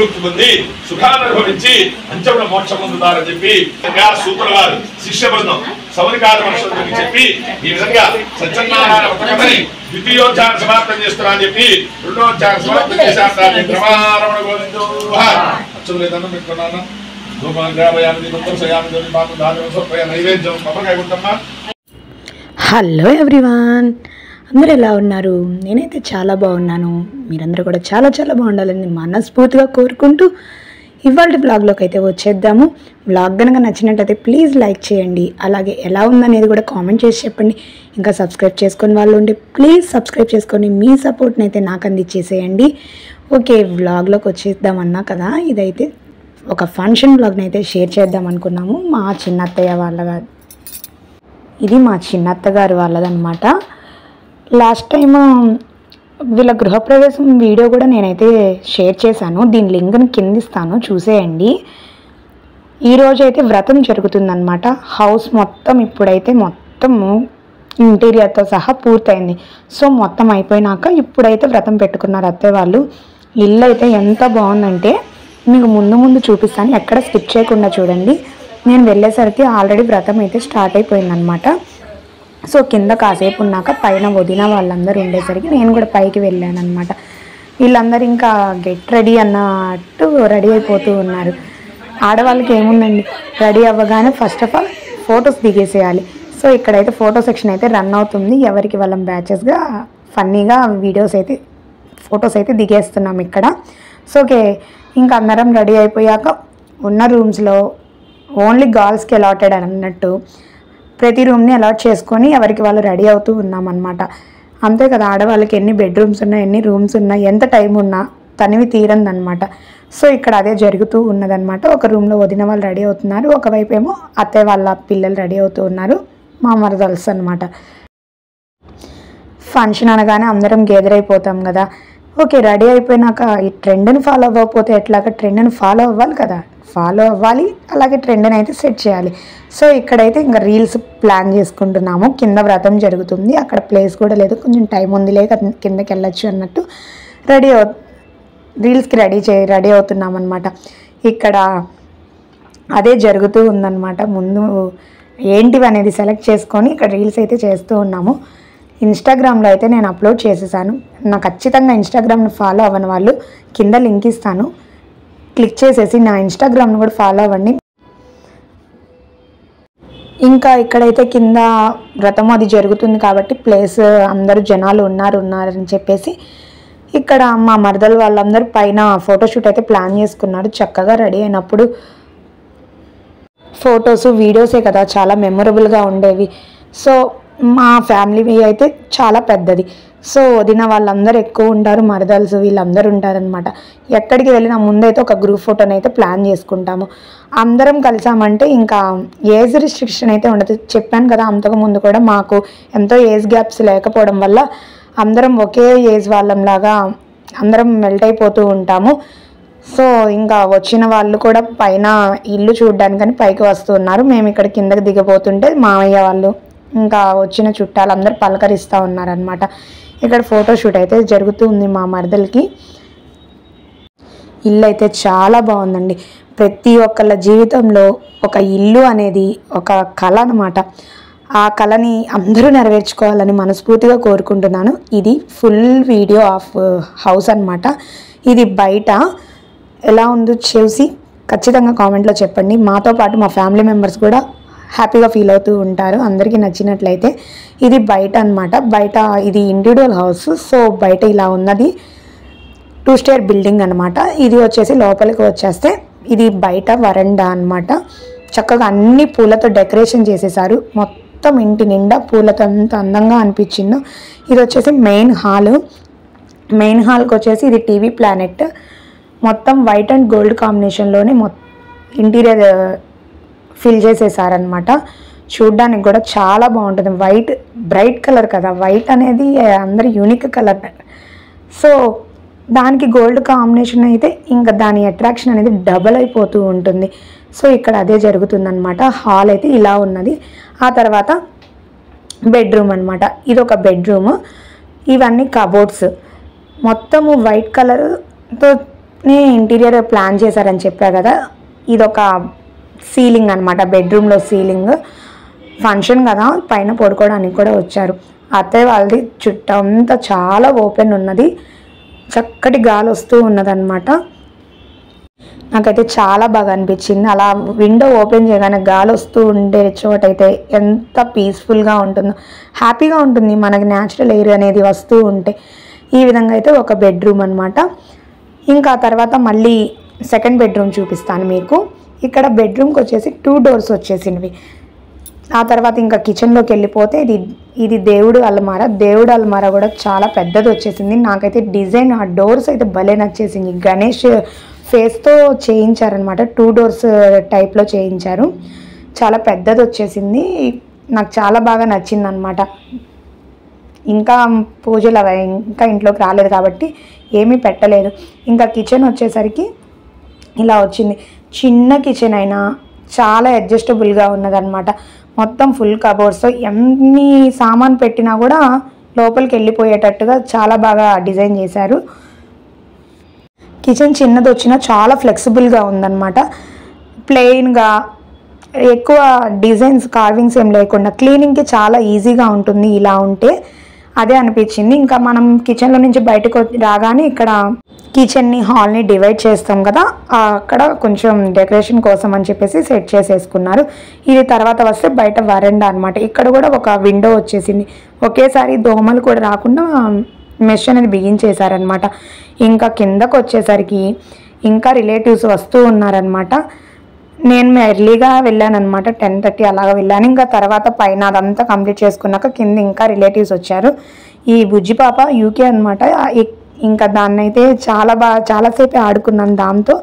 విముక్తి పొంది సుఖాన్ని అనుభవించి అంచమున మోక్షం పొందుతారని చెప్పి సూత్రుల వారు శిష్య బృందం సౌనికాల వర్షం చెప్పి ఈ విధంగా సత్యనారాయణ వ్రతకథని ద్వితీయోధ్యాయం సమాప్తం చేస్తున్నారని చెప్పి రెండోధ్యాయం సమాప్తం చేశారు. రమణ గోవిందో అచ్చులేదన్నం పెట్టుకున్నాను. హలో ఎవ్రీవన్, అందరూ ఎలా ఉన్నారు? నేనైతే చాలా బాగున్నాను. మీరందరూ కూడా చాలా చాలా బాగుండాలని మనస్ఫూర్తిగా కోరుకుంటూ ఇవాళ బ్లాగ్లోకి అయితే వచ్చేద్దాము. బ్లాగ్ కనుక నచ్చినట్టయితే ప్లీజ్ లైక్ చేయండి. అలాగే ఎలా ఉందనేది కూడా కామెంట్ చేసి చెప్పండి. ఇంకా సబ్స్క్రైబ్ చేసుకొని వాళ్ళు ఉంటే ప్లీజ్ సబ్స్క్రైబ్ చేసుకొని మీ సపోర్ట్ని అయితే నాకు అందించేసేయండి. ఓకే, బ్లాగ్లోకి వచ్చేద్దామన్నా కదా. ఇదైతే ఒక ఫంక్షన్ బ్లాగ్ని అయితే షేర్ చేద్దాం అనుకున్నాము. మా చిన్నత్తయ్య వాళ్ళ ఇది మా చిన్నత్తగారు వాళ్ళదనమాట. లాస్ట్ టైం వీళ్ళ గృహప్రవేశం వీడియో కూడా నేనైతే షేర్ చేశాను. దీని లింక్ని కింద ఇస్తాను, చూసేయండి. ఈరోజు అయితే వ్రతం జరుగుతుందన్నమాట. హౌస్ మొత్తం ఇప్పుడైతే మొత్తము ఇంటీరియర్తో సహా పూర్తయింది. సో మొత్తం అయిపోయినాక ఇప్పుడైతే వ్రతం పెట్టుకున్నారు అత్తయ్య వాళ్ళు. ఇల్లు అయితే ఎంత బాగుందంటే మీకు ముందు ముందు చూపిస్తాను, ఎక్కడ స్కిప్ చేయకుండా చూడండి. నేను వెళ్ళేసరికి ఆల్రెడీ వ్రతం అయితే స్టార్ట్ అయిపోయిందనమాట. సో కింద కాసేపు ఉన్నాక పైన వదిన వాళ్ళందరూ ఉండేసరికి నేను కూడా పైకి వెళ్ళాను అనమాట. వీళ్ళందరూ ఇంకా గెట్ రెడీ అన్నట్టు రెడీ అయిపోతూ ఉన్నారు. ఆడవాళ్ళకి ఏముందండి, రెడీ అవ్వగానే ఫస్ట్ ఆఫ్ ఆల్ ఫొటోస్ దిగేసేయాలి. సో ఇక్కడైతే ఫోటో సెక్షన్ అయితే రన్ అవుతుంది. ఎవరికి వాళ్ళం బ్యాచెస్గా ఫన్నీగా ఫొటోస్ అయితే దిగేస్తున్నాం ఇక్కడ. సో ఓకే, ఇంకా అందరం రెడీ అయిపోయాక ఉన్న రూమ్స్లో ఓన్లీ గర్ల్స్కి అలాటెడ్ అన్నట్టు ప్రతి రూమ్ని అలాట్ చేసుకొని ఎవరికి వాళ్ళు రెడీ అవుతూ ఉన్నామన్నమాట. అంతే కదా, ఆడవాళ్ళకి ఎన్ని బెడ్రూమ్స్ ఉన్నా ఎన్ని రూమ్స్ ఉన్నా ఎంత టైం ఉన్నా తనివి తీరందనమాట. సో ఇక్కడ అదే జరుగుతూ ఉన్నదనమాట. ఒక రూమ్లో వదిన వాళ్ళు రెడీ అవుతున్నారు, ఒకవైపు ఏమో అత్తయ్య వాళ్ళ పిల్లలు రెడీ అవుతూ ఉన్నారు, మా మరదల్స్ అనమాట. ఫంక్షన్ అనగానే అందరం గేదర్ అయిపోతాం కదా. ఓకే, రెడీ అయిపోయినాక ఈ ట్రెండ్ని ఫాలో అవ్వకపోతే ఎట్లాగా, ట్రెండ్ని ఫాలో అవ్వాలి కదా, ఫాలో అవ్వాలి. అలాగే ట్రెండ్ని అయితే సెట్ చేయాలి. సో ఇక్కడైతే ఇంకా రీల్స్ ప్లాన్ చేసుకుంటున్నాము. కింద వ్రతం జరుగుతుంది, అక్కడ ప్లేస్ కూడా లేదు, కొంచెం టైం ఉంది లేక కిందకి వెళ్ళొచ్చు అన్నట్టు రీల్స్కి రెడీ అవుతున్నాం అనమాట. ఇక్కడ అదే జరుగుతూ ఉందన్నమాట. ముందు ఏంటివి అనేది సెలెక్ట్ చేసుకొని ఇక్కడ రీల్స్ అయితే చేస్తూ ఉన్నాము. ఇన్స్టాగ్రామ్లో అయితే నేను అప్లోడ్ చేసేసాను. నాకు ఖచ్చితంగా ఇన్స్టాగ్రామ్ని ఫాలో అవ్వని వాళ్ళు కింద లింక్ ఇస్తాను, క్లిక్ చేసేసి నా ఇన్స్టాగ్రామ్ని కూడా ఫాలో అవ్వండి. ఇంకా ఇక్కడైతే కింద వ్రతం అది జరుగుతుంది కాబట్టి ప్లేస్ అందరూ జనాలు ఉన్నారని చెప్పేసి ఇక్కడ మా మరదలు వాళ్ళందరూ పైన ఫోటోషూట్ అయితే ప్లాన్ చేసుకున్నారు. చక్కగా రెడీ అయినప్పుడు ఫొటోస్ వీడియోసే కదా చాలా మెమొరబుల్గా ఉండేవి. సో మా ఫ్యామిలీ అయితే చాలా పెద్దది. సో వదిన వాళ్ళందరూ ఎక్కువ ఉంటారు, మరదల్స్ వీళ్ళందరూ ఉంటారనమాట. ఎక్కడికి వెళ్ళినా ముందైతే ఒక గ్రూప్ ఫోటోని అయితే ప్లాన్ చేసుకుంటాము. అందరం కలిసామంటే ఇంకా ఏజ్ రిస్ట్రిక్షన్ అయితే ఉండదు. చెప్పాను కదా అంతకుముందు కూడా మాకు ఎంతో ఏజ్ గ్యాప్స్ లేకపోవడం వల్ల అందరం ఒకే ఏజ్ వాళ్ళంలాగా అందరం మెల్ట్ అయిపోతూ ఉంటాము. సో ఇంకా వచ్చిన వాళ్ళు కూడా పైన ఇల్లు చూడడానికని పైకి వస్తూ ఉన్నారు. మేము ఇక్కడ కిందకి దిగబోతుంటే మామయ్య వాళ్ళు ఇంకా వచ్చిన చుట్టాలు అందరూ పలకరిస్తూ ఉన్నారనమాట. ఇక్కడ ఫోటోషూట్ అయితే జరుగుతూ ఉంది మా మరదలకి. ఇల్లు అయితే చాలా బాగుందండి. ప్రతి ఒక్కళ్ళ జీవితంలో ఒక ఇల్లు అనేది ఒక కళ అనమాట. ఆ కళని అందరూ నెరవేర్చుకోవాలని మనస్ఫూర్తిగా కోరుకుంటున్నాను. ఇది ఫుల్ వీడియో ఆఫ్ హౌస్ అనమాట. ఇది బయట ఎలా ఉందో చూసి ఖచ్చితంగా కామెంట్లో చెప్పండి. మాతో పాటు మా ఫ్యామిలీ మెంబర్స్ కూడా హ్యాపీగా ఫీల్ అవుతూ ఉంటారు. అందరికీ నచ్చినట్లయితే ఇది బయట అనమాట. బయట ఇది ఇండివిజువల్ హౌస్. సో బయట ఇలా ఉన్నది 2 స్టేర్ బిల్డింగ్ అనమాట. ఇది వచ్చేసి లోపలికి వచ్చేస్తే ఇది బయట వరండా అనమాట. చక్కగా అన్ని పూలతో డెకరేషన్ చేసేసారు. మొత్తం ఇంటి నిండా పూలతో అంత అందంగా అనిపించిందో. ఇది వచ్చేసి మెయిన్ హాల్కి వచ్చేసి ఇది టీవీ ప్లానెట్. మొత్తం వైట్ అండ్ గోల్డ్ కాంబినేషన్లోనే ఇంటీరియర్ ఫిల్ చేసేసారనమాట. చూడ్డానికి కూడా చాలా బాగుంటుంది. వైట్ బ్రైట్ కలర్ కదా, వైట్ అనేది అందరి యూనిక్ కలర్. సో దానికి గోల్డ్ కాంబినేషన్ అయితే ఇంకా దాని అట్రాక్షన్ అనేది డబల్ అయిపోతూ ఉంటుంది. సో ఇక్కడ అదే జరుగుతుందన్నమాట. హాల్ అయితే ఇలా ఉన్నది. ఆ తర్వాత బెడ్రూమ్ అనమాట. ఇది ఒక బెడ్రూమ్. ఇవన్నీ కబోర్డ్స్ మొత్తము వైట్ కలర్తో ఇంటీరియర్ ప్లాన్ చేశారని చెప్పా కదా, ఇదొక సీలింగ్ అనమాట, బెడ్రూమ్లో సీలింగ్. ఫంక్షన్ కదా, పైన పడుకోవడానికి కూడా వచ్చారు. అత్తయ్య వాళ్ళది చుట్టంతా చాలా ఓపెన్ ఉన్నది, చక్కటి గాలి వస్తూ ఉన్నదన్నమాట. నాకైతే చాలా బాగా అనిపించింది. అలా విండో ఓపెన్ చేయగానే గాలి వస్తూ ఉండే చోటైతే ఎంత పీస్ఫుల్గా ఉంటుందో, హ్యాపీగా ఉంటుంది మనకి న్యాచురల్ ఎయిర్ అనేది వస్తూ ఉంటే. ఈ విధంగా అయితే ఒక బెడ్రూమ్ అనమాట. ఇంకా తర్వాత మళ్ళీ సెకండ్ బెడ్రూమ్ చూపిస్తాను మీకు. ఇక్కడ బెడ్రూమ్కి వచ్చేసి 2 డోర్స్ వచ్చేసినవి. ఆ తర్వాత ఇంకా కిచెన్లోకి వెళ్ళిపోతే ఇది దేవుడు అల్మారా కూడా చాలా పెద్దది వచ్చేసింది. నాకైతే డిజైన్, ఆ డోర్స్ అయితే భలే నచ్చేసింది. గణేష్ ఫేస్తో చేయించారనమాట, 2 డోర్స్ టైప్లో చేయించారు. చాలా పెద్దది వచ్చేసింది, నాకు చాలా బాగా నచ్చింది అనమాట. ఇంకా పూజలు అవి ఇంకా ఇంట్లోకి రాలేదు కాబట్టి ఏమీ పెట్టలేదు. ఇంకా కిచెన్ వచ్చేసరికి ఇలా వచ్చింది. చిన్న కిచెన్ అయినా చాలా అడ్జస్టబుల్గా ఉన్నదన్నమాట. మొత్తం ఫుల్ కబోర్డ్స్, ఎన్ని సామాన్ పెట్టినా కూడా లోపలికి వెళ్ళిపోయేటట్టుగా చాలా బాగా డిజైన్ చేశారు. కిచెన్ చిన్నది వచ్చినా చాలా ఫ్లెక్సిబుల్గా ఉందన్నమాట. ప్లెయిన్గా ఎక్కువ డిజైన్స్ కార్వింగ్స్ ఏం లేకుండా క్లీనింగ్కి చాలా ఈజీగా ఉంటుంది ఇలా ఉంటే, అదే అనిపించింది. ఇంకా మనం కిచెన్లో నుంచి బయటకు రాగానే ఇక్కడ కిచెన్ని హాల్ని డివైడ్ చేస్తాం కదా, అక్కడ కొంచెం డెకరేషన్ కోసం అని చెప్పేసి సెట్ చేసేసుకున్నారు. ఇది తర్వాత వస్తే బయట వరండా అనమాట. ఇక్కడ కూడా ఒక విండో వచ్చేసింది. ఒకేసారి దోమలు కూడా రాకుండా మెష్ అనేది బిగించేశారనమాట. ఇంకా కిందకు వచ్చేసరికి ఇంకా రిలేటివ్స్ వస్తూ ఉన్నారనమాట. నేను ఎర్లీగా వెళ్ళాను అనమాట, 10:30 అలాగా వెళ్ళాను. ఇంకా తర్వాత పైన అదంతా కంప్లీట్ చేసుకున్నాక కింద ఇంకా రిలేటివ్స్ వచ్చారు. ఈ బుజ్జి పాప యూకే అనమాట. ఇంకా దాన్ని అయితే చాలాసేపు ఆడుకున్నాను. దాంతో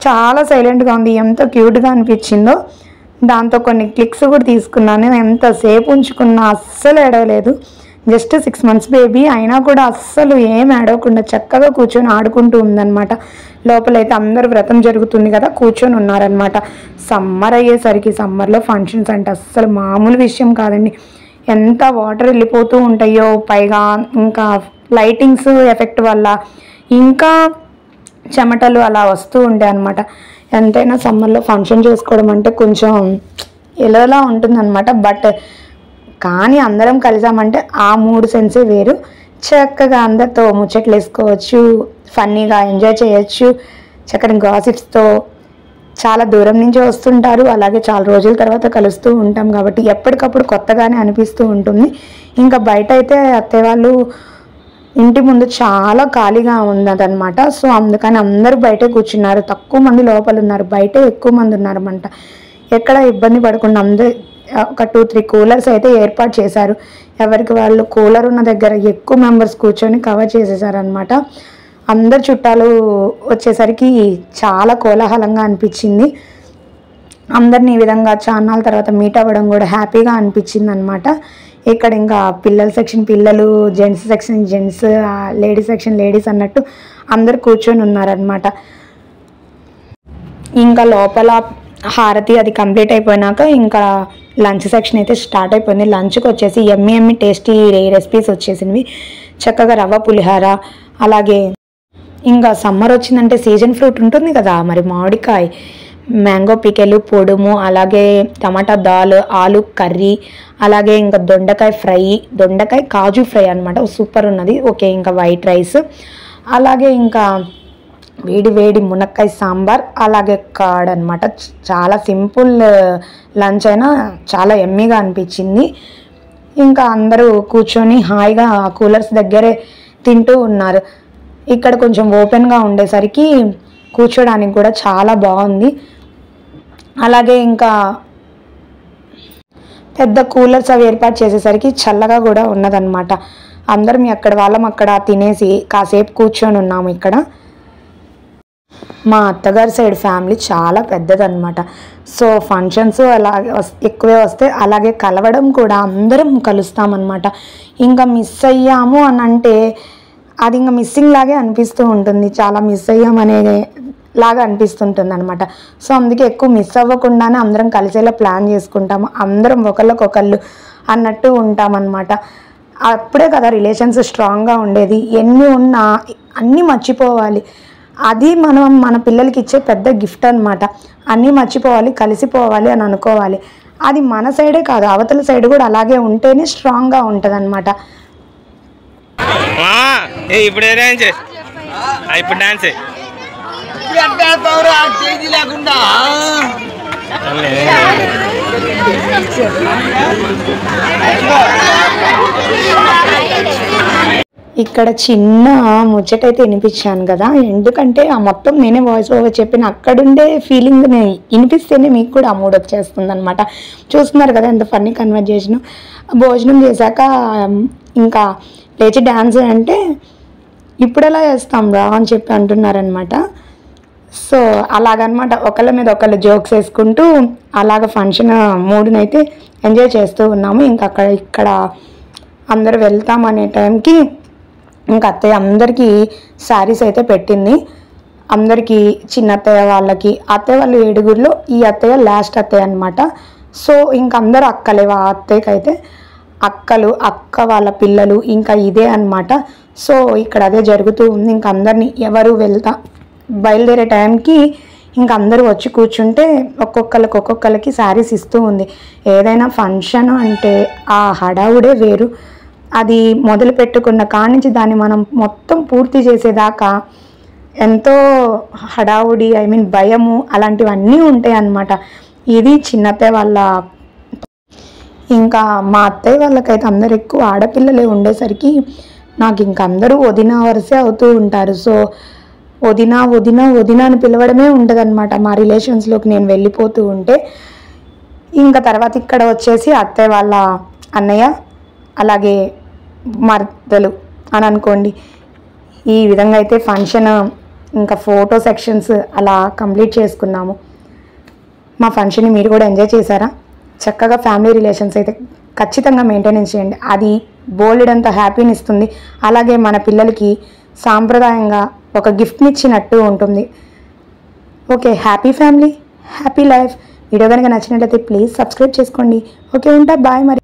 చాలా సైలెంట్గా ఉంది, ఎంత క్యూట్గా అనిపించిందో. దాంతో కొన్ని క్లిక్స్ కూడా తీసుకున్నాను. ఎంతసేపు ఉంచుకున్నా అస్సలు ఏడవలేదు. జస్ట్ 6 months బేబీ అయినా కూడా అస్సలు ఏం ఏడవకుండా చక్కగా కూర్చొని ఆడుకుంటూ ఉందన్నమాట. లోపలైతే అందరూ వ్రతం జరుగుతుంది కదా, కూర్చొని ఉన్నారనమాట. సమ్మర్ అయ్యేసరికి, సమ్మర్లో ఫంక్షన్స్ అంటే అస్సలు మామూలు విషయం కాదండి. ఎంత వాటర్ వెళ్ళిపోతూ ఉంటాయో, పైగా ఇంకా లైటింగ్స్ ఎఫెక్ట్ వల్ల ఇంకా చెమటలు అలా వస్తూ ఉంటాయి అన్నమాట. ఎంతైనా సమ్మర్లో ఫంక్షన్ చేసుకోవడం అంటే కొంచెం ఎలాలా ఉంటుందన్నమాట. బట్ కానీ అందరం కలిసామంటే ఆ 3 సెన్సే వేరు. చక్కగా అందరితో ముచ్చట్లు వేసుకోవచ్చు, ఫన్నీగా ఎంజాయ్ చేయొచ్చు. చక్కని గాసిప్స్తో చాలా దూరం నుంచి వస్తుంటారు, అలాగే చాలా రోజుల తర్వాత కలుస్తూ ఉంటాం కాబట్టి ఎప్పటికప్పుడు కొత్తగానే అనిపిస్తూ ఉంటుంది. ఇంకా బయట అయితే అత్తయ్య వాళ్ళు ఇంటి ముందు చాలా ఖాళీగా ఉన్నదన్నమాట. సో అందుకని అందరూ బయటే కూర్చున్నారు, తక్కువ మంది లోపల ఉన్నారు, బయటే ఎక్కువ మంది ఉన్నారన్నమాట. ఎక్కడ ఇబ్బంది పడకుండా అందరూ ఒక 2-3 కూలర్స్ అయితే ఏర్పాటు చేశారు. ఎవరికి వాళ్ళు కూలర్ ఉన్న దగ్గర ఎక్కువ మెంబర్స్ కూర్చొని కవర్ చేసేసారనమాట. అందరు చుట్టాలు వచ్చేసరికి చాలా కోలాహలంగా అనిపించింది. అందరినీ ఈ విధంగా చాన్నాళ్ళ తర్వాత మీట్ అవ్వడం కూడా హ్యాపీగా అనిపించింది అనమాట. ఇక్కడ ఇంకా పిల్లల సెక్షన్ పిల్లలు, gents section gents, ladies section ladies అన్నట్టు అందరు కూర్చొని ఉన్నారనమాట. ఇంకా లోపల హారతి అది కంప్లీట్ అయిపోయినాక ఇంకా లంచ్ సెక్షన్ అయితే స్టార్ట్ అయిపోయింది. లంచ్కి వచ్చేసి ఎమ్మి టేస్టీ రెసిపీస్ వచ్చేసినవి. చక్కగా రవ్వ పులిహార, అలాగే ఇంకా సమ్మర్ వచ్చిందంటే సీజన్ ఫ్రూట్ ఉంటుంది కదా, మరి మామిడికాయ, మ్యాంగో పికెలు, పొడుము, అలాగే టమాటా దాల్, ఆలు కర్రీ, అలాగే ఇంకా దొండకాయ ఫ్రై, దొండకాయ కాజు ఫ్రై అనమాట, సూపర్ ఉన్నది. ఓకే, ఇంకా వైట్ రైస్, అలాగే ఇంకా వేడి వేడి మునక్కాయ సాంబార్, అలాగే కర్డ్ అనమాట. చాలా సింపుల్ లంచ్ అయినా చాలా ఎమ్మీగా అనిపించింది. ఇంకా అందరూ కూర్చొని హాయిగా కూలర్స్ దగ్గరే తింటూ ఉన్నారు. ఇక్కడ కొంచెం ఓపెన్గా ఉండేసరికి కూర్చోడానికి కూడా చాలా బాగుంది. అలాగే ఇంకా పెద్ద కూలర్స్ అవి ఏర్పాటు చేసేసరికి చల్లగా కూడా ఉన్నదన్నమాట. అందరం ఎక్కడ వాళ్ళం అక్కడ తినేసి కాసేపు కూర్చొని ఉన్నాము. ఇక్కడ మా అత్తగారి సైడ్ ఫ్యామిలీ చాలా పెద్దదన్నమాట. సో ఫంక్షన్స్ అలాగే ఎక్కువే వస్తే, అలాగే కలవడం కూడా అందరం కలుస్తామన్నమాట. ఇంకా మిస్ అయ్యాము అని అంటే అది ఇంకా మిస్సింగ్ లాగే అనిపిస్తూ ఉంటుంది, చాలా మిస్ అయ్యామనే లాగా అనిపిస్తుంటుంది అనమాట. సో అందుకే ఎక్కువ మిస్ అవ్వకుండానే అందరం కలిసేలా ప్లాన్ చేసుకుంటాము, అందరం ఒకళ్ళకొకళ్ళు అన్నట్టు ఉంటామన్నమాట. అప్పుడే కదా రిలేషన్స్ స్ట్రాంగ్గా ఉండేది. ఎన్ని ఉన్నా అన్నీ మర్చిపోవాలి, అది మనం మన పిల్లలకి ఇచ్చే పెద్ద గిఫ్ట్ అనమాట. అన్నీ మర్చిపోవాలి, కలిసిపోవాలి అని అనుకోవాలి. అది మన సైడే కాదు, అవతల సైడ్ కూడా అలాగే ఉంటేనే స్ట్రాంగ్గా ఉంటుంది అనమాట. ఇప్పుడు ఇప్పుడు డాన్స్ లేకుండా ఇక్కడ చిన్న ముచ్చటైతే వినిపించాను కదా, ఎందుకంటే ఆ మొత్తం నేనే వాయిస్ ఓవర్ చెప్పిన అక్కడుండే ఫీలింగ్ వినిపిస్తేనే మీకు కూడా ఆ మూడ్ వచ్చేస్తుంది అనమాట. చూస్తున్నారు కదా ఎంత ఫన్నీ కన్వర్జేషన్. భోజనం చేశాక ఇంకా లేచి డ్యాన్స్ అంటే ఇప్పుడు ఎలా చేస్తాం రా అని చెప్పి అంటున్నారనమాట. సో అలాగనమాట, ఒకళ్ళ మీద ఒకళ్ళు జోక్స్ వేసుకుంటూ అలాగ ఫంక్షన్ మూడునైతే ఎంజాయ్ చేస్తూ ఉన్నాము. ఇంకా ఇక్కడ అందరూ వెళ్తామనే టైంకి ఇంకా అత్తయ్య అందరికీ శారీస్ అయితే పెట్టింది. అందరికీ చిన్న అత్తయ్య వాళ్ళకి, అత్తయ్య వాళ్ళు 7గురిలో ఈ అత్తయ్య లాస్ట్ అత్తయ్య అనమాట. సో ఇంకా అందరూ అక్కలే, ఆ అత్తయ్యకి అయితే అక్కలు, అక్క వాళ్ళ పిల్లలు ఇంకా ఇదే అనమాట. సో ఇక్కడ అదే జరుగుతూ ఉంది. ఇంక అందరినీ ఎవరు బయలుదేరే టైంకి ఇంక అందరూ వచ్చి కూర్చుంటే ఒక్కొక్కరికి శారీస్ ఇస్తూ ఉంది. ఏదైనా ఫంక్షన్ అంటే ఆ హడావుడే వేరు. అది మొదలు పెట్టుకున్న కాడి నుంచి దాన్ని మనం మొత్తం పూర్తి చేసేదాకా ఎంతో హడావుడి, భయము అలాంటివన్నీ ఉంటాయి అన్నమాట. ఇది చిన్నత్తయ్య వాళ్ళ. ఇంకా మా అత్తయ్య వాళ్ళకైతే అందరు ఎక్కువ ఆడపిల్లలే ఉండేసరికి నాకు ఇంక అందరూ వదిన వరసే అవుతూ ఉంటారు. సో వదిన వదిన వదిన అని పిలవడమే ఉంటుంది అనమాట మా రిలేషన్స్లోకి నేను వెళ్ళిపోతూ ఉంటే. ఇంకా తర్వాత ఇక్కడ వచ్చేసి అత్తయ్య వాళ్ళ అన్నయ్య అలాగే మర్దలు అని అనుకోండి. ఈ విధంగా అయితే ఫంక్షన్ ఇంకా ఫోటో సెక్షన్స్ అలా కంప్లీట్ చేసుకున్నాము. మా ఫంక్షన్ని మీరు కూడా ఎంజాయ్ చేశారా? చక్కగా ఫ్యామిలీ రిలేషన్స్ అయితే ఖచ్చితంగా మెయింటెనెన్స్ చేయండి. అది బోలెడంత హ్యాపీని ఇస్తుంది. అలాగే మన పిల్లలకి సాంప్రదాయంగా ఒక గిఫ్ట్ని ఇచ్చినట్టు ఉంటుంది. Okay, happy family, happy life. Video కనుక నచ్చినట్లయితే ప్లీజ్ సబ్స్క్రైబ్ చేసుకోండి. ఓకే, ఉంటా, బాయ్ మరి.